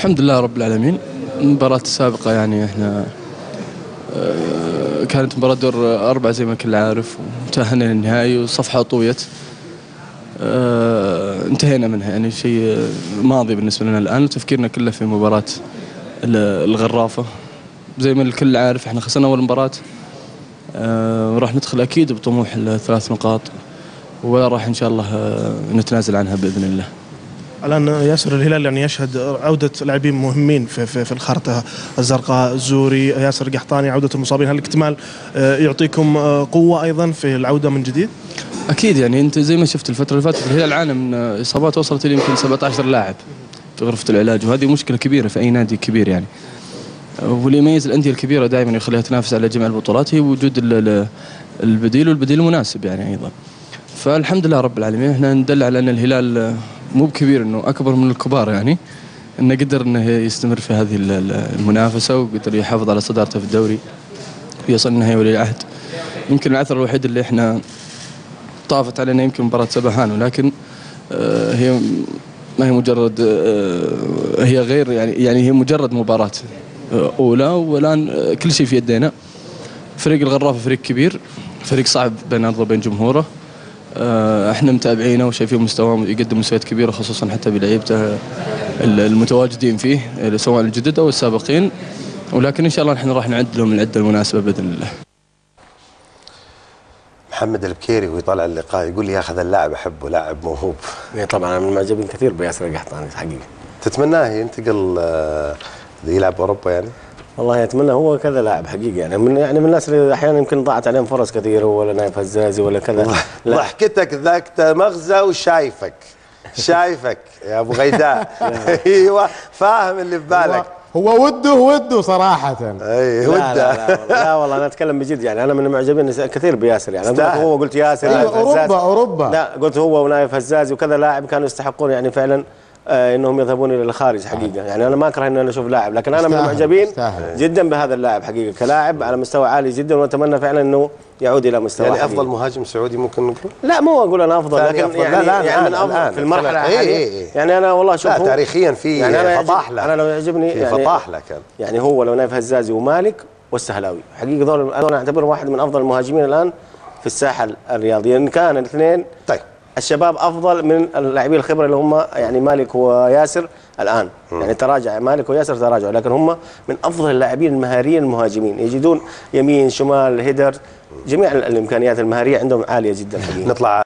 الحمد لله رب العالمين. المباراة السابقة يعني احنا كانت مباراة دور 4 زي ما الكل عارف، وتأهلنا للنهائي والصفحة طويت. انتهينا منها، يعني شيء ماضي بالنسبة لنا الآن، وتفكيرنا كله في مباراة الغرافة. زي ما الكل عارف احنا خسرنا أول مباراة، وراح ندخل أكيد بطموح ال3 نقاط، ولا راح إن شاء الله نتنازل عنها بإذن الله. الآن ياسر، الهلال يعني يشهد عودة لاعبين مهمين في الخارطة الزرقاء، الزوري، ياسر القحطاني، عودة المصابين. هل الاكتمال يعطيكم قوة أيضا في العودة من جديد؟ أكيد، يعني أنت زي ما شفت الفترة اللي فاتت الهلال عانى من إصابات وصلت إلى يمكن 17 لاعب في غرفة العلاج، وهذه مشكلة كبيرة في أي نادي كبير يعني. واللي يميز الأندية الكبيرة دائما يخليها تنافس على جميع البطولات هي وجود البديل، والبديل المناسب يعني أيضا. فالحمد لله رب العالمين، احنا ندل على أن الهلال مو بكبير، انه اكبر من الكبار، يعني انه قدر انه يستمر في هذه المنافسه، وقدر يحافظ على صدارته في الدوري ويصل نهائي ولي العهد. يمكن العثره الوحيد اللي احنا طافت علينا يمكن مباراه سبهان، ولكن هي ما هي مجرد هي غير يعني هي مجرد مباراه اولى، والان كل شيء في يدينا. فريق الغرافه فريق كبير، فريق صعب بين ارضه وبين جمهوره. احنا متابعينه وشايفين مستواه يقدم مستويات كبيره، خصوصا حتى بلعيبته المتواجدين فيه سواء الجدد او السابقين، ولكن ان شاء الله نحن راح نعد لهم العده المناسبه باذن الله. محمد البكيري ويطلع اللقاء يقول لي ياخذ اللاعب احبه، لاعب موهوب. طبعا انا من المعجبين كثير بياسر القحطاني حقيقي. تتمناه ينتقل يلعب اوروبا يعني؟ والله اتمنى، هو كذا لاعب حقيقي، يعني من الناس اللي احيانا يمكن ضاعت عليهم فرص كثيره، ولا نايف هزازي ولا كذا. ضحكتك ذاك مغزى وشايفك يا ابو غيداء. ايوه فاهم اللي في بالك. هو وده صراحه. اي وده. لا والله انا اتكلم بجد، يعني انا من المعجبين كثير بياسر، يعني انا قلت ياسر. أيوة اوروبا. لا قلت هو ونايف هزازي وكذا لاعب كانوا يستحقون يعني فعلا انهم يذهبون الى الخارج حقيقه. يعني انا ما اكره ان انا اشوف لاعب، لكن انا من المعجبين جدا بهذا اللاعب حقيقه، كلاعب على مستوى عالي جدا، واتمنى فعلا انه يعود الى مستوى يعني حقيقي. افضل مهاجم سعودي ممكن نقول؟ لا مو اقول انا افضل، لكن أفضل. يعني, لا يعني من افضل في المرحله الحاليه. يعني انا والله شوف، لا تاريخيا في يعني فطاحله. انا لو يعجبني يعني فطاحله كان، يعني هو لو نايف هزازي ومالك والسهلاوي حقيقه، ذول انا اعتبرهم واحد من افضل المهاجمين الان في الساحه الرياضيه. ان كان الاثنين طيب الشباب افضل من اللاعبين الخبره اللي هم يعني مالك وياسر الان. يعني تراجع مالك وياسر تراجعوا، لكن هم من افضل اللاعبين المهاريين المهاجمين، يجدون يمين شمال هيدر، جميع الامكانيات المهاريه عندهم عاليه جدا حقيقة. نطلع